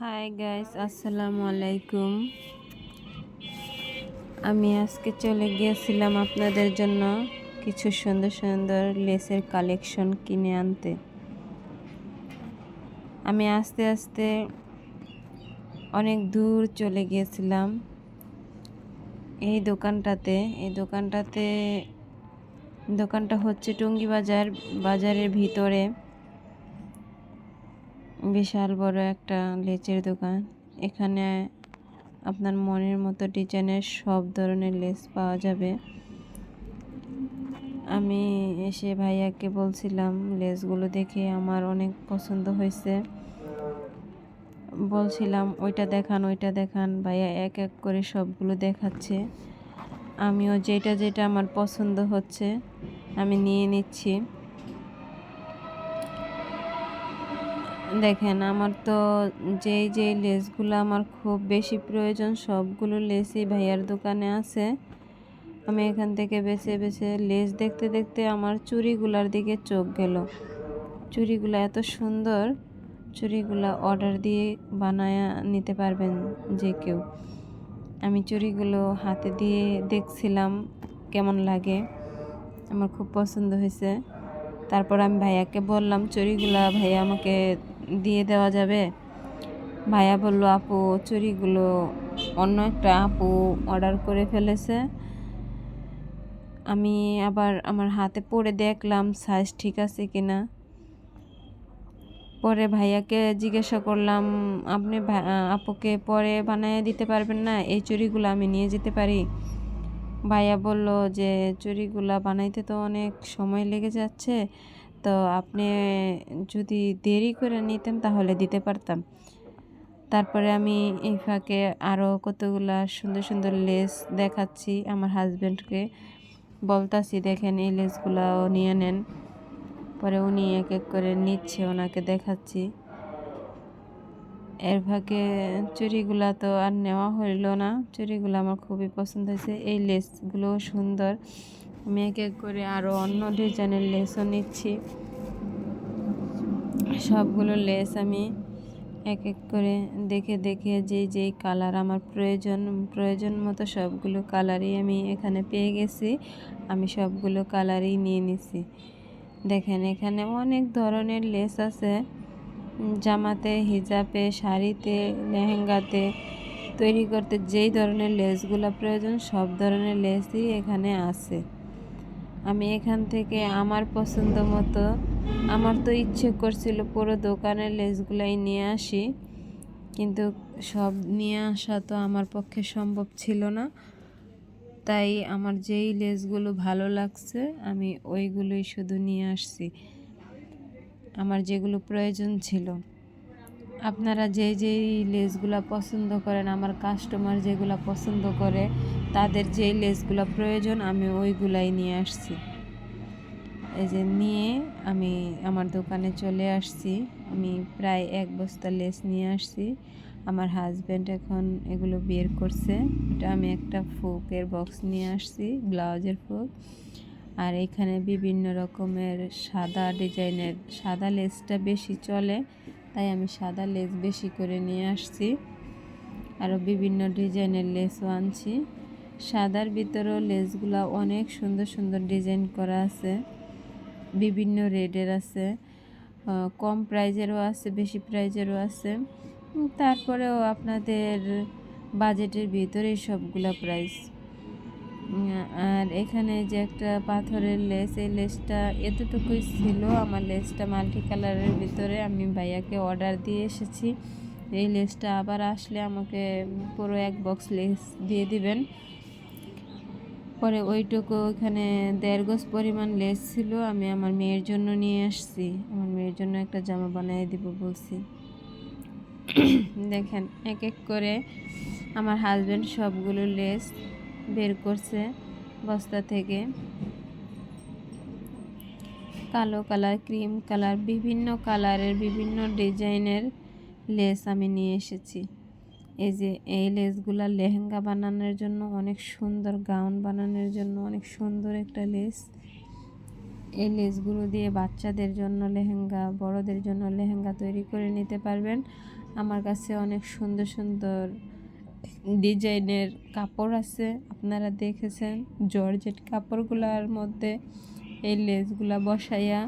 Hi guys, আসসালামু আলাইকুম। আমি আজকে চলে গিয়েছিলাম আপনাদের জন্য কিছু সুন্দর সুন্দর লেসের কালেকশন কিনে আনতে। আমি আস্তে আস্তে অনেক দূর চলে গিয়েছিলাম এই দোকানটা হচ্ছে টুঙ্গি বাজারের ভিতরে। বিশাল বড় একটা লেচের দোকান। এখানে আপনার মনের মতো ডিজাইনের সব ধরনের লেস পাওয়া যাবে। আমি এসে ভাইয়াকে বলছিলাম, লেসগুলো দেখে আমার অনেক পছন্দ হয়েছে। বলছিলাম ওইটা দেখান। ভাইয়া এক এক করে সবগুলো দেখাচ্ছে। আমিও যেটা যেটা আমার পছন্দ হচ্ছে আমি নিয়ে নিচ্ছি। দেখেন, আমার তো যেই লেসগুলো আমার খুব বেশি প্রয়োজন সবগুলো লেসই ভাইয়ার দোকানে আছে। আমি এখান থেকে বেছে বেছে লেস দেখতে দেখতে আমার চুড়িগুলার দিকে চোখ গেল। চুড়িগুলো এত সুন্দর, চুড়িগুলো অর্ডার দিয়ে বানায় নিতে পারবেন যে কেউ। আমি চুড়িগুলো হাতে দিয়ে দেখছিলাম কেমন লাগে, আমার খুব পছন্দ হয়েছে। তারপর আমি ভাইয়াকে বললাম, চুড়িগুলা ভাইয়া আমাকে দিয়ে দেওয়া যাবে? ভাইয়া বলল, আপু চুড়িগুলো অন্য একটা আপু অর্ডার করে ফেলেছে। আমি আবার আমার হাতে পরে দেখলাম সাইজ ঠিক আছে কিনা। পরে ভাইয়াকে জিজ্ঞাসা করলাম, আপনি আপুকে পরে বানিয়ে দিতে পারবেন না? এই চুড়িগুলো আমি নিয়ে যেতে পারি? ভাইয়া বলল যে চুড়িগুলা বানাইতে তো অনেক সময় লেগে যাচ্ছে, তো আপনি যদি দেরি করে নিতেন তাহলে দিতে পারতাম। তারপরে আমি এই ফাঁকে আরও কতগুলা সুন্দর সুন্দর লেস দেখাচ্ছি আমার হাজব্যান্ডকে, বলতাছি দেখেন এই লেসগুলাও নিয়ে নেন। পরে উনি এক এক করে নিচ্ছে, ওনাকে দেখাচ্ছি। এর ফাঁকে চুড়িগুলা তো আর নেওয়া হইল না। চুড়িগুলো আমার খুবই পছন্দ হয়েছে, এই লেসগুলো সুন্দর। আমি এক এক করে আরও অন্য ডিজাইনের লেসও নিচ্ছি। সবগুলো লেস আমি এক এক করে দেখে দেখে যেই কালার আমার প্রয়োজন মতো সবগুলো কালারই আমি এখানে পেয়ে গেছি। আমি সবগুলো কালারই নিয়ে নিছি। দেখেন, এখানে অনেক ধরনের লেস আছে। জামাতে, হিজাবে, শাড়িতে, লেহেঙ্গাতে তৈরি করতে যেই ধরনের লেসগুলো প্রয়োজন সব ধরনের লেসই এখানে আছে। আমি এখান থেকে আমার পছন্দ মতো, আমার তো ইচ্ছে করছিল পুরো দোকানের লেসগুলাই নিয়ে আসি, কিন্তু সব নিয়ে আসা তো আমার পক্ষে সম্ভব ছিল না। তাই আমার যেই লেসগুলো ভালো লাগছে আমি ওইগুলোই শুধু নিয়ে আসছি, আমার যেগুলো প্রয়োজন ছিল। আপনারা যেই লেসগুলো পছন্দ করেন, আমার কাস্টমার যেগুলো পছন্দ করে, তাদের যেই লেসগুলো প্রয়োজন আমি ওইগুলাই নিয়ে আসছি। এই যে নিয়ে আমি আমার দোকানে চলে আসছি। আমি প্রায় 1 বস্তা লেস নিয়ে আসছি। আমার হাজব্যান্ড এখন এগুলো বের করছে। এটা আমি একটা ফোকের বক্স নিয়ে আসছি, ব্লাউজের ফোক। আর এখানে বিভিন্ন রকমের সাদা ডিজাইনের, সাদা লেসটা বেশি চলে, তাই আমি সাদা লেস বেশি করে নিয়ে আসছি। আরও বিভিন্ন ডিজাইনের লেসও আনছি। সাদার ভিতরেও লেসগুলো অনেক সুন্দর সুন্দর ডিজাইন করা আছে, বিভিন্ন রেডের আছে, কম প্রাইজেরও আছে, বেশি প্রাইজেরও আছে। তারপরেও আপনাদের বাজেটের ভিতরেই সবগুলা প্রাইস। আর এখানে যে একটা পাথরের লেস, এই লেসটা এতটুকুই ছিল। আমার লেসটা মাল্টি কালারের ভিতরে আমি ভাইয়াকে অর্ডার দিয়ে এসেছি। এই লেসটা আবার আসলে আমাকে পুরো 1 বক্স লেস দিয়ে দিবেন। পরে ওইটুকু ওখানে 1.5 গজ পরিমাণ লেস ছিল, আমি আমার মেয়ের জন্য নিয়ে আসছি। আমার মেয়ের জন্য একটা জামা বানিয়ে দিব বলছি। দেখেন, এক এক করে আমার হাজব্যান্ড সবগুলো লেস বের করছে বস্তা থেকে। কালো কালার, ক্রিম কালার, বিভিন্ন কালারের বিভিন্ন ডিজাইনের লেস আমি নিয়ে এসেছি। এই যে এই লেসগুলা লেহেঙ্গা বানানোর জন্য অনেক সুন্দর, গাউন বানানোর জন্য অনেক সুন্দর একটা লেস। এই লেসগুলো দিয়ে বাচ্চাদের জন্য লেহেঙ্গা, বড়দের জন্য লেহেঙ্গা তৈরি করে নিতে পারবেন। আমার কাছে অনেক সুন্দর সুন্দর ডিজাইনের কাপড় আছে, আপনারা দেখেছেন। জর্জেট কাপড়গুলোর মধ্যে এই লেসগুলা বসাইয়া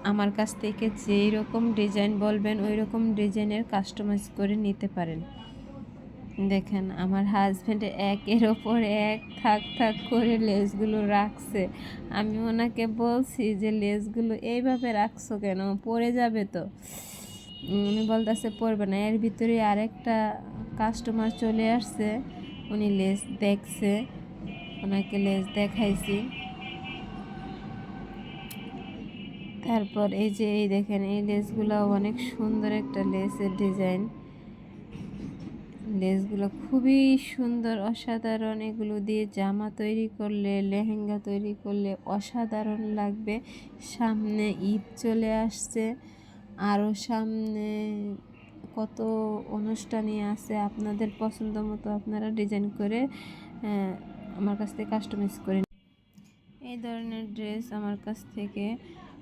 আমার কাছ থেকে যেই রকম ডিজাইন বলবেন ওই রকম ডিজাইনের কাস্টমাইজ করে নিতে পারেন। দেখেন আমার হাজব্যান্ড একের ওপর এক থাক থাক করে লেসগুলো রাখছে। আমি ওনাকে বলছি যে লেসগুলো এইভাবে রাখছো কেন, পড়ে যাবে তো। উনি বলতেছে পড়বে না। এর ভিতরে আরেকটা কাস্টমার চলে আসছে, উনি লেস দেখছে, ওনাকে লেস দেখাইছি। তারপর এই যে এই দেখেন এই লেসগুলো অনেক সুন্দর একটা লেসের ডিজাইন। লেসগুলো খুবই সুন্দর, অসাধারণ। এগুলো দিয়ে জামা তৈরি করলে, লেহেঙ্গা তৈরি করলে অসাধারণ লাগবে। সামনে ঈদ চলে আসছে, আরও সামনে কত অনুষ্ঠানই আছে। আপনাদের পছন্দ মতো আপনারা ডিজাইন করে আমার কাছ থেকে কাস্টমাইজ করে এই ধরনের ড্রেস আমার কাছ থেকে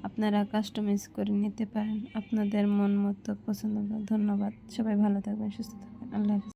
আপনারা কাস্টমাইজ করে নিতে পারেন আপনাদের মন মতো পছন্দ। ধন্যবাদ, সবাই ভালো থাকবেন, সুস্থ থাকবেন, আল্লাহ হাফেজ।